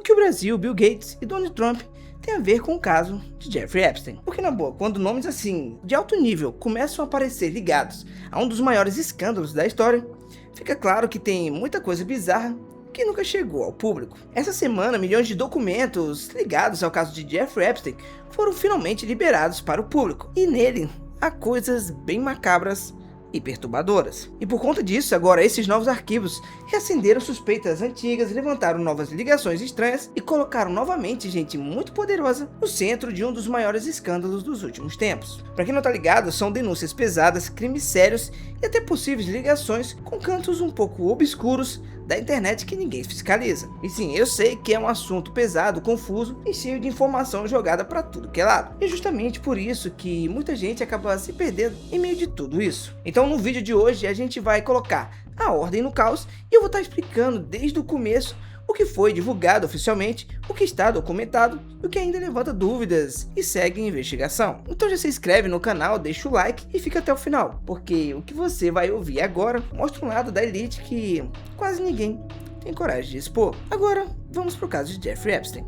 que o Brasil, Bill Gates e Donald Trump têm a ver com o caso de Jeffrey Epstein. Porque na boa, quando nomes assim, de alto nível, começam a aparecer ligados a um dos maiores escândalos da história, fica claro que tem muita coisa bizarra que nunca chegou ao público. Essa semana, milhões de documentos ligados ao caso de Jeffrey Epstein foram finalmente liberados para o público, e nele há coisas bem macabras e perturbadoras. E por conta disso, agora esses novos arquivos reacenderam suspeitas antigas, levantaram novas ligações estranhas e colocaram novamente gente muito poderosa no centro de um dos maiores escândalos dos últimos tempos. Para quem não tá ligado, são denúncias pesadas, crimes sérios e até possíveis ligações com cantos um pouco obscuros da internet que ninguém fiscaliza. E sim, eu sei que é um assunto pesado, confuso e cheio de informação jogada para tudo que é lado. E justamente por isso que muita gente acaba se perdendo em meio de tudo isso. Então no vídeo de hoje a gente vai colocar a ordem no caos e eu vou estar explicando desde o começo o que foi divulgado oficialmente, o que está documentado e o que ainda levanta dúvidas e segue em investigação. Então já se inscreve no canal, deixa o like e fica até o final, porque o que você vai ouvir agora mostra um lado da elite que quase ninguém tem coragem de expor. Agora vamos pro caso de Jeffrey Epstein.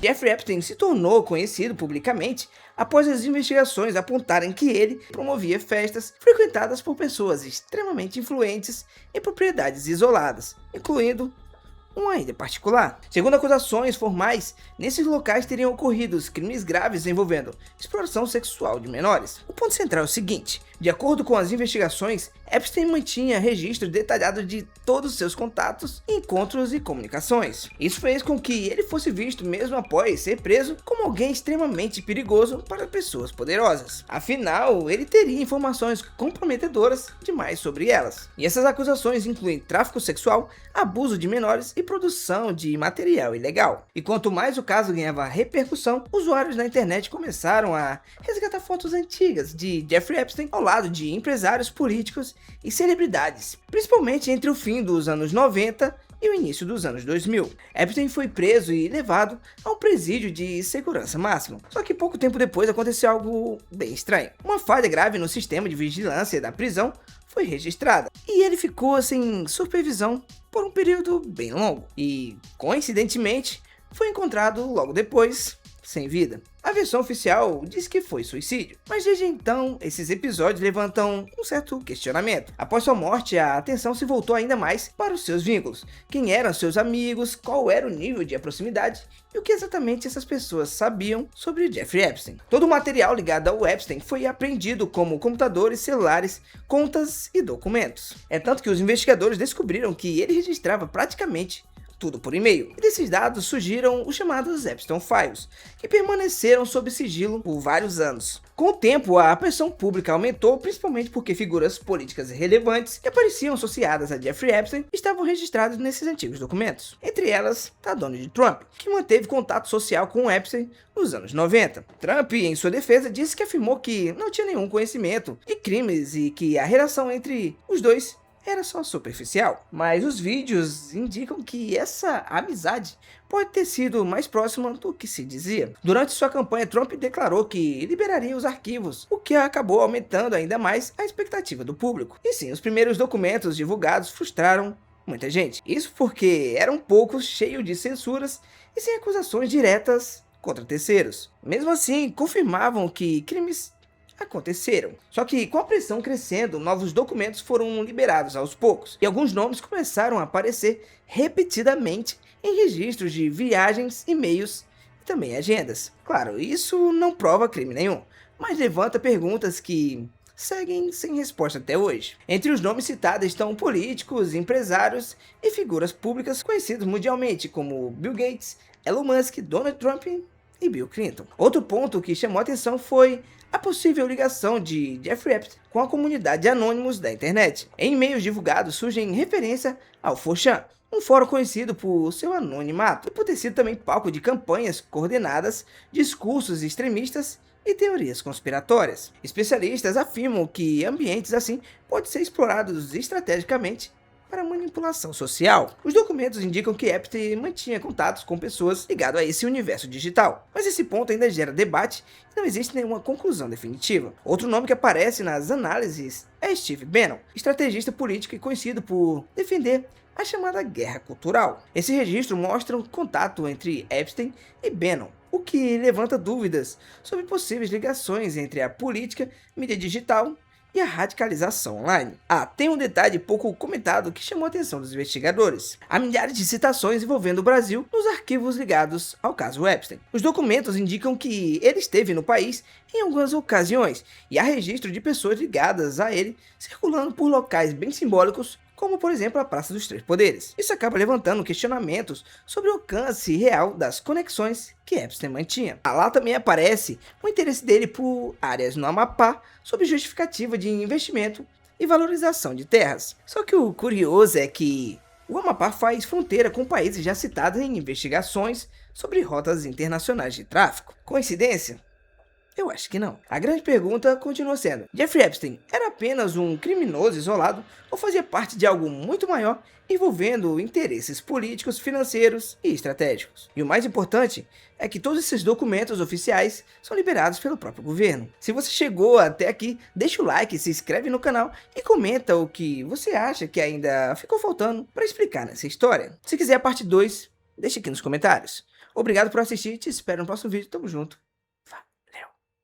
Jeffrey Epstein se tornou conhecido publicamente após as investigações apontarem que ele promovia festas frequentadas por pessoas extremamente influentes em propriedades isoladas, incluindo uma ilha particular. Segundo acusações formais, nesses locais teriam ocorrido crimes graves envolvendo exploração sexual de menores. O ponto central é o seguinte: de acordo com as investigações, Epstein mantinha registro detalhado de todos os seus contatos, encontros e comunicações. Isso fez com que ele fosse visto, mesmo após ser preso, como alguém extremamente perigoso para pessoas poderosas. Afinal, ele teria informações comprometedoras demais sobre elas. E essas acusações incluem tráfico sexual, abuso de menores e produção de material ilegal. E quanto mais o caso ganhava repercussão, usuários na internet começaram a resgatar fotos antigas de Jeffrey Epstein ao lado de empresários políticos e celebridades, principalmente entre o fim dos anos 90 e o início dos anos 2000. Epstein foi preso e levado a um presídio de segurança máxima. Só que pouco tempo depois aconteceu algo bem estranho. Uma falha grave no sistema de vigilância da prisão foi registrada e ele ficou sem supervisão por um período bem longo e, coincidentemente, foi encontrado logo depois sem vida. A versão oficial diz que foi suicídio, mas desde então esses episódios levantam um certo questionamento. Após sua morte, a atenção se voltou ainda mais para os seus vínculos. Quem eram seus amigos, qual era o nível de proximidade e o que exatamente essas pessoas sabiam sobre Jeffrey Epstein. Todo o material ligado ao Epstein foi apreendido, como computadores, celulares, contas e documentos. É tanto que os investigadores descobriram que ele registrava praticamente tudo por e-mail. E desses dados surgiram os chamados Epstein Files, que permaneceram sob sigilo por vários anos. Com o tempo, a pressão pública aumentou, principalmente porque figuras políticas relevantes que apareciam associadas a Jeffrey Epstein estavam registradas nesses antigos documentos. Entre elas, está Donald Trump, que manteve contato social com Epstein nos anos 90. Trump, em sua defesa, disse que afirmou que não tinha nenhum conhecimento de crimes e que a relação entre os dois era só superficial, mas os vídeos indicam que essa amizade pode ter sido mais próxima do que se dizia. Durante sua campanha, Trump declarou que liberaria os arquivos, o que acabou aumentando ainda mais a expectativa do público. E sim, os primeiros documentos divulgados frustraram muita gente. Isso porque eram poucos, cheios de censuras e sem acusações diretas contra terceiros. Mesmo assim, confirmavam que crimes aconteceram. Só que com a pressão crescendo, novos documentos foram liberados aos poucos e alguns nomes começaram a aparecer repetidamente em registros de viagens, e-mails e também agendas. Claro, isso não prova crime nenhum, mas levanta perguntas que seguem sem resposta até hoje. Entre os nomes citados estão políticos, empresários e figuras públicas conhecidos mundialmente como Bill Gates, Elon Musk, Donald Trump e Bill Clinton. Outro ponto que chamou a atenção foi a possível ligação de Jeffrey Epstein com a comunidade de anônimos da internet. Em e-mails divulgados surgem referência ao 4chan, um fórum conhecido por seu anonimato e por ter sido também palco de campanhas coordenadas, discursos extremistas e teorias conspiratórias. Especialistas afirmam que ambientes assim podem ser explorados estrategicamente para manipulação social. Os documentos indicam que Epstein mantinha contatos com pessoas ligadas a esse universo digital, mas esse ponto ainda gera debate e não existe nenhuma conclusão definitiva. Outro nome que aparece nas análises é Steve Bannon, estrategista político e conhecido por defender a chamada guerra cultural. Esse registro mostra um contato entre Epstein e Bannon, o que levanta dúvidas sobre possíveis ligações entre a política, mídia digital e a radicalização online. Tem um detalhe pouco comentado que chamou a atenção dos investigadores. Há milhares de citações envolvendo o Brasil nos arquivos ligados ao caso Epstein. Os documentos indicam que ele esteve no país em algumas ocasiões e há registro de pessoas ligadas a ele circulando por locais bem simbólicos, como por exemplo a Praça dos Três Poderes. Isso acaba levantando questionamentos sobre o alcance real das conexões que Epstein mantinha. Lá também aparece o interesse dele por áreas no Amapá, sob justificativa de investimento e valorização de terras. Só que o curioso é que o Amapá faz fronteira com países já citados em investigações sobre rotas internacionais de tráfico. Coincidência? Eu acho que não. A grande pergunta continua sendo: Jeffrey Epstein era apenas um criminoso isolado ou fazia parte de algo muito maior envolvendo interesses políticos, financeiros e estratégicos? E o mais importante é que todos esses documentos oficiais são liberados pelo próprio governo. Se você chegou até aqui, deixa o like, se inscreve no canal e comenta o que você acha que ainda ficou faltando para explicar nessa história. Se quiser a parte 2, deixa aqui nos comentários. Obrigado por assistir, te espero no próximo vídeo, tamo junto.